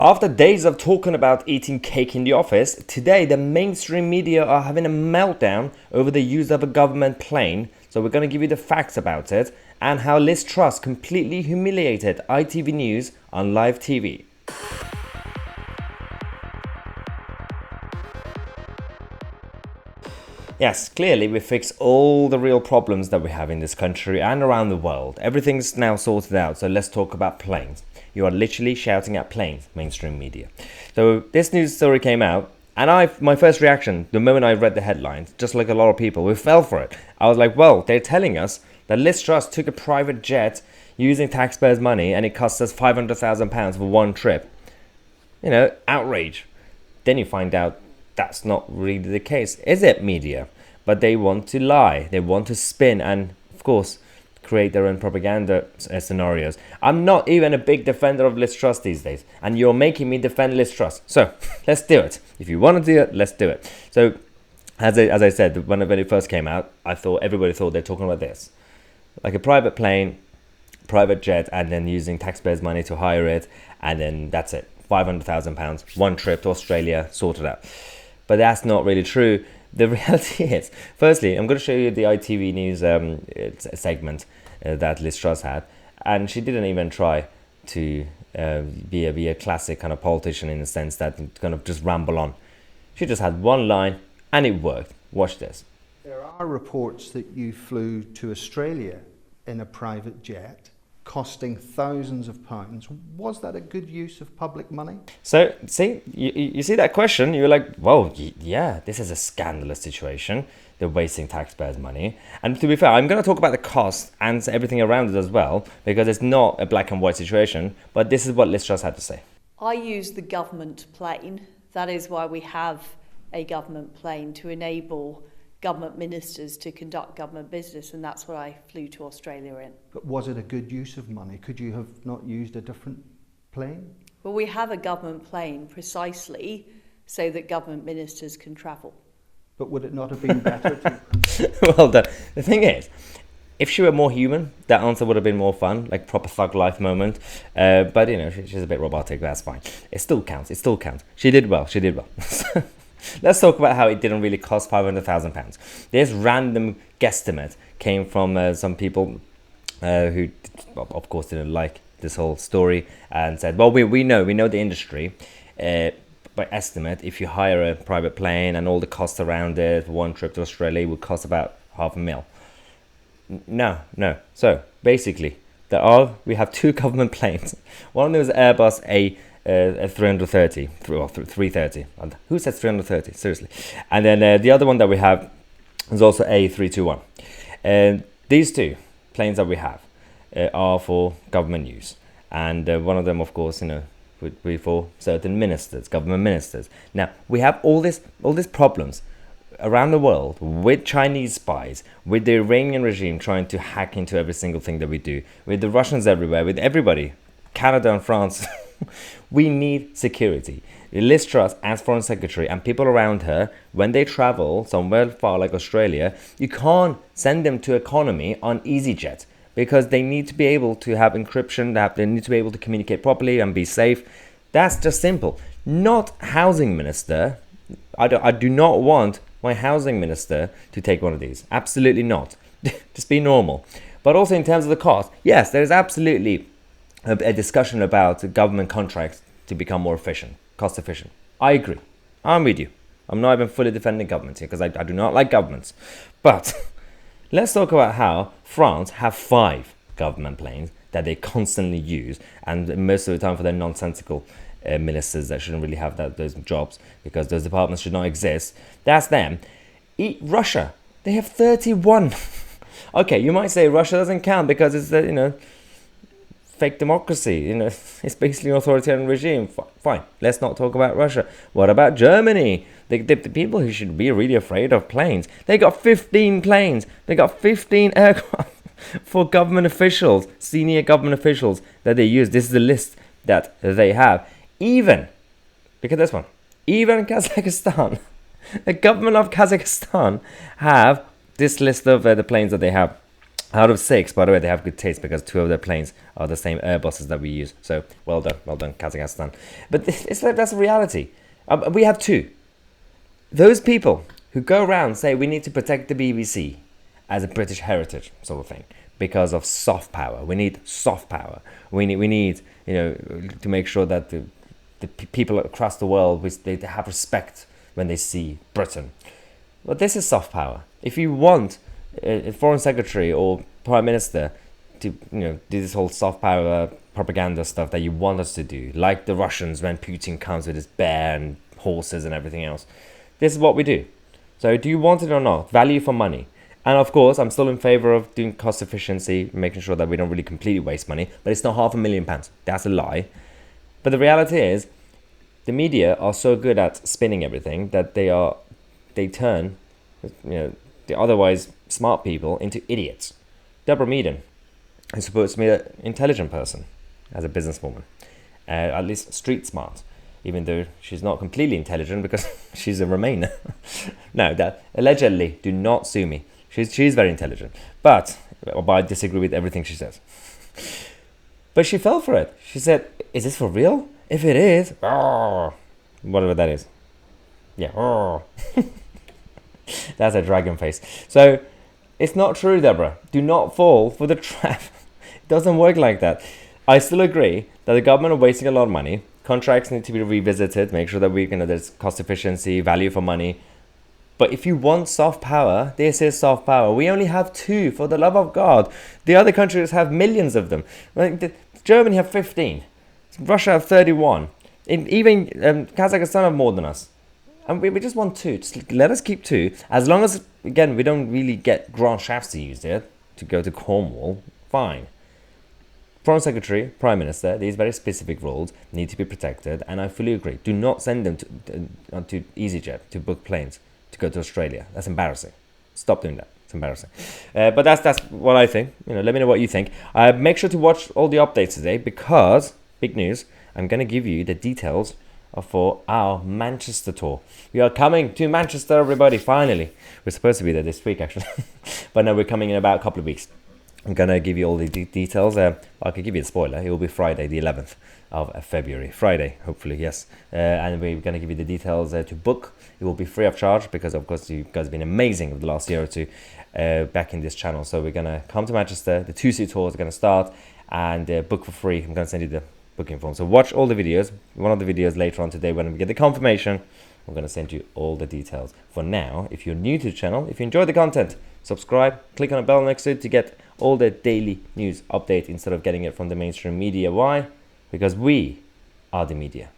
After days of talking about eating cake in the office, today the mainstream media are having a meltdown over the use of a government plane. So we're going to give you the facts about it and how Liz Truss completely humiliated ITV News on live TV. Yes, clearly we fixed all the real problems that we have in this country and around the world. Everything's now sorted out, so let's talk about planes. You are literally shouting at planes, mainstream media. So this news story came out, and my first reaction, the moment I read the headlines, just like a lot of people, we fell for it. I was like, well, they're telling us that Liz Truss took a private jet using taxpayers' money and it cost us £500,000 for one trip. You know, outrage. Then you find out that's not really the case, is it, media? But they want to lie, they want to spin, and of course, create their own propaganda scenarios. I'm not even a big defender of Liz Truss these days, and you're making me defend Liz Truss. So let's do it. If you want to do it, let's do it. So as I said, when it first came out, everybody thought they're talking about this, like a private plane, private jet, and then using taxpayers' money to hire it, and then that's it, £500,000, one trip to Australia, sorted out. But that's not really true. The reality is, firstly, I'm going to show you the ITV News segment that Liz Truss had, and she didn't even try to be a classic kind of politician in the sense that kind of just ramble on. She just had one line, and it worked. Watch this. There are reports that you flew to Australia in a private jet, costing thousands of pounds. Was that a good use of public money? So, see, you see that question, you're like, well, yeah, this is a scandalous situation. They're wasting taxpayers' money. And to be fair, I'm going to talk about the cost and everything around it as well, because it's not a black and white situation, but this is what Liz Truss had to say. I use the government plane. That is why we have a government plane, to enable government ministers to conduct government business, and that's what I flew to Australia in. But was it a good use of money? Could you have not used a different plane? Well, we have a government plane precisely so that government ministers can travel. But would it not have been better to... Well done. The thing is, if she were more human, that answer would have been more fun, like proper thug life moment. But, you know, she's a bit robotic, that's fine. It still counts. She did well. Let's talk about how it didn't really cost £500,000. This random guesstimate came from some people who, of course, didn't like this whole story and said, well, we know the industry. By estimate, if you hire a private plane and all the costs around it, one trip to Australia would cost about £500,000. No. So basically, we have two government planes. One of them is Airbus A330, or 330. Who says 330? Seriously. And then the other one that we have is also A321. And these two planes that we have are for government use. And one of them, of course, would be for certain ministers, government ministers. Now, we have all these problems around the world with Chinese spies, with the Iranian regime trying to hack into every single thing that we do, with the Russians everywhere, with everybody, Canada and France. We need security. Liz Truss, as Foreign Secretary, and people around her, when they travel somewhere far like Australia, you can't send them to economy on EasyJet because they need to be able to have encryption, they need to be able to communicate properly and be safe. That's just simple. Not housing minister. I do not want my housing minister to take one of these. Absolutely not. Just be normal. But also in terms of the cost, yes, there is absolutely a discussion about government contracts to become more efficient, cost efficient. I agree. I'm with you. I'm not even fully defending governments here because I do not like governments. But let's talk about how France have 5 government planes that they constantly use, and most of the time for their nonsensical ministers that shouldn't really have those jobs because those departments should not exist. That's them. Russia, they have 31. Okay, you might say Russia doesn't count because it's fake democracy, it's basically an authoritarian regime. Fine, let's not talk about Russia. What about Germany? The people who should be really afraid of planes. They got 15 planes. They got 15 aircraft for government officials, senior government officials that they use. This is the list that they have. Even, look at this one, even Kazakhstan, the government of Kazakhstan have this list of the planes that they have Out of 6, by the way, they have good taste because 2 of their planes are the same Airbuses that we use. So well done, Kazakhstan. But that's a reality. We have 2. Those people who go around say we need to protect the BBC as a British heritage sort of thing because of soft power. We need soft power. We need to make sure that the people across the world, they have respect when they see Britain. Well, this is soft power. If you want a foreign secretary or prime minister to do this whole soft power propaganda stuff that you want us to do, like the Russians when Putin comes with his bear and horses and everything else, this is what we do. So do you want it or not? Value for money. And of course, I'm still in favor of doing cost efficiency, making sure that we don't really completely waste money, but it's not £500,000. That's a lie. But the reality is, the media are so good at spinning everything that they turn the otherwise smart people into idiots. Deborah Meaden is supposed to be an intelligent person as a businesswoman, at least street smart, even though she's not completely intelligent because she's a Remainer. No, that allegedly, do not sue me. She's very intelligent, but I disagree with everything she says. But she fell for it. She said, "Is this for real? If it is, whatever that is, yeah, that's a dragon face." So it's not true, Deborah. Do not fall for the trap. It doesn't work like that. I still agree that the government are wasting a lot of money. Contracts need to be revisited. Make sure that there's cost efficiency, value for money. But if you want soft power, this is soft power. We only have 2, for the love of God. The other countries have millions of them. Germany have 15. Russia have 31. Even Kazakhstan have more than us. And we just want 2. Just let us keep 2. As long as, again, we don't really get Grant Shafts to use it to go to Cornwall, fine. Foreign Secretary, Prime Minister, these very specific roles need to be protected. And I fully agree. Do not send them to EasyJet to book planes to go to Australia. That's embarrassing. Stop doing that. It's embarrassing. But that's what I think. Let me know what you think. Make sure to watch all the updates today because, big news, I'm going to give you the details for our Manchester tour. We are coming to Manchester, everybody, finally. We're supposed to be there this week, actually. But no, we're coming in about a couple of weeks. I'm going to give you all the details. I can give you the spoiler. It will be Friday, the 11th of February. Friday, hopefully, yes. And we're going to give you the details to book. It will be free of charge because, of course, you guys have been amazing over the last year or two back in this channel. So we're going to come to Manchester. The Tousi tour is going to start and book for free. I'm going to send you the booking form. So watch all the videos. One of the videos later on today when we get the confirmation, I'm going to send you all the details. For now, if you're new to the channel, if you enjoy the content, subscribe, click on the bell next to it to get all the daily news update instead of getting it from the mainstream media. Why? Because we are the media.